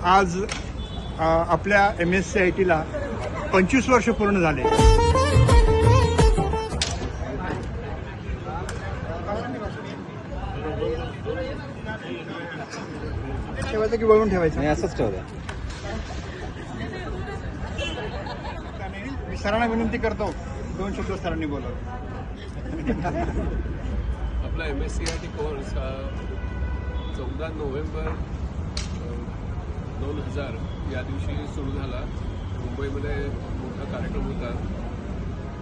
आज आपल्या MSCITला 25 वर्ष पूर्ण झाले। ठेवायचं की वळून ठेवायचं? नाही, असंच ठेवलं। मी सरांना विनंती करतो, 2 शब्द सरांनी बोलावं। आपला MSCIT कोर्स हा 14 नोव्हेंबर 2000 या दिवशी सुरू झाला। मुंबईमध्ये मोठा कार्यक्रम होता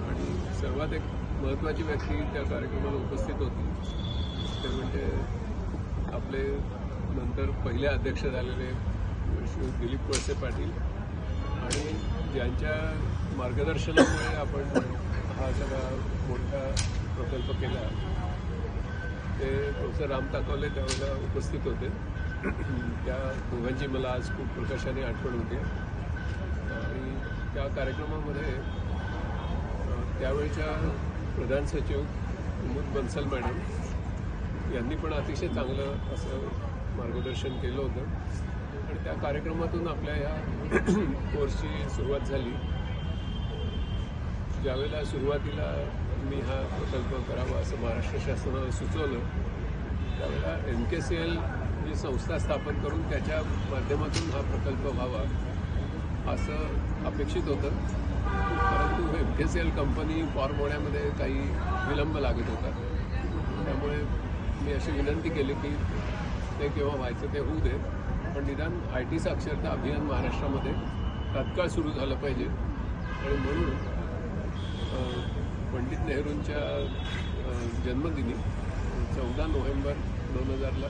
आणि सर्वात एक महत्त्वाची व्यक्ती त्या कार्यक्रमाला उपस्थित होती, ते म्हणजे आपले नंतर पहिले अध्यक्ष झालेले श्री दिलीप वळसे पाटील, आणि ज्यांच्या मार्गदर्शनामुळे आपण हा सगळा मोठा प्रकल्प केला ते प्रोफेसर राम ताकवले त्यावेळेला उपस्थित होते। त्या दोघांची मला आज खूप प्रकाशाने आठवण होते। आणि त्या कार्यक्रमामध्ये त्यावेळच्या प्रधान सचिव कुमुद बन्सल मॅडम यांनी पण अतिशय चांगलं असं मार्गदर्शन केलं होतं आणि त्या कार्यक्रमातून आपल्या ह्या कोर्सची सुरुवात झाली। ज्यावेळेला सुरुवातीला मी हा प्रकल्प करावा असं महाराष्ट्र शासनाला सुचवलं, त्यावेळेला MKCL ही संस्था स्थापन करून त्याच्या माध्यमातून हा प्रकल्प व्हावा असं अपेक्षित होतं, परंतु MKCL कंपनी फॉर्म होण्यामध्ये काही विलंब लागत होता। त्यामुळे मी अशी विनंती केली की ते केव्हा व्हायचं ते होऊ दे, पण निदान IT साक्षरता अभियान महाराष्ट्रामध्ये तात्काळ सुरू झालं पाहिजे। आणि म्हणून पंडित नेहरूंच्या जन्मदिनी 14 नोव्हेंबर 2000ला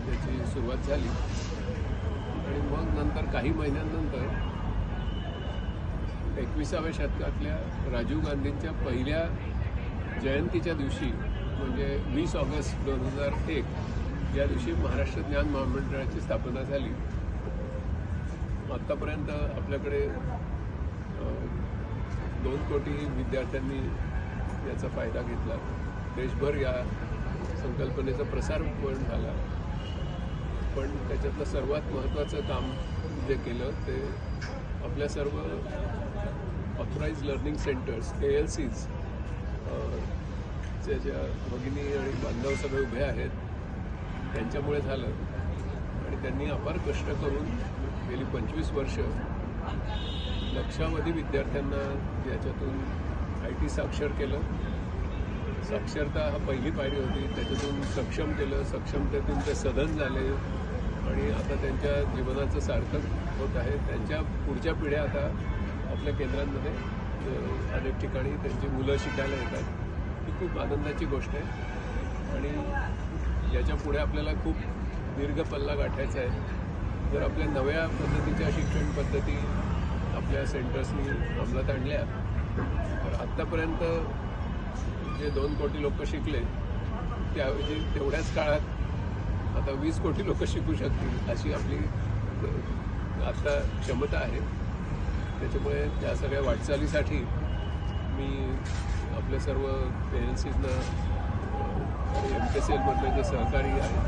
त्याची सुरुवात झाली आणि मग नंतर काही महिन्यांनंतर 21व्या शतकातल्या राजीव गांधींच्या पहिल्या जयंतीच्या दिवशी म्हणजे 20 ऑगस्ट 2001 या दिवशी महाराष्ट्र ज्ञान महामंडळाची स्थापना झाली। आत्तापर्यंत आपल्याकडे 2 कोटी विद्यार्थ्यांनी याचा फायदा घेतला। देशभर या संकल्पनेचा प्रसार पण झाला, पण त्याच्यातलं सर्वात महत्त्वाचं काम जे केलं ते आपल्या सर्व ऑथराइज लर्निंग सेंटर्स ALCs ज्या भगिनी आणि बांधव सगळे उभे आहेत त्यांच्यामुळे झालं। आणि त्यांनी अपार कष्ट करून गेली 25 वर्ष लक्षावधी विद्यार्थ्यांना याच्यातून IT साक्षर केलं। साक्षरता हा पहिली पायरी होती, त्याच्यातून सक्षम केलं, सक्षमतेतून ते सधन झाले आणि आता त्यांच्या जीवनाचं सार्थक होत आहे। त्यांच्या पुढच्या पिढ्या आता आपल्या केंद्रांमध्ये अनेक ठिकाणी त्यांची मुलं शिकायला येतात, ही खूप आनंदाची गोष्ट आहे। आणि याच्या पुढे आपल्याला खूप दीर्घ पल्ला गाठायचा आहे। जर आपल्या नव्या पद्धतीच्या शिक्षण पद्धती आपल्या सेंटर्सनी अंमलात आणल्या तर आत्तापर्यंत जे 2 कोटी लोक शिकले त्याऐवजी तेवढ्याच काळात आता 20 कोटी लोक शिकू शकतील अशी आपली आता क्षमता आहे। त्याच्यामुळे त्या सगळ्या वाटचालीसाठी मी आपल्या सर्व ALCsना आणि MKCLमधले जे सहकारी आहेत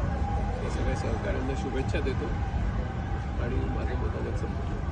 त्या सगळ्या सहकाऱ्यांना शुभेच्छा देतो आणि माझं मत संपतो।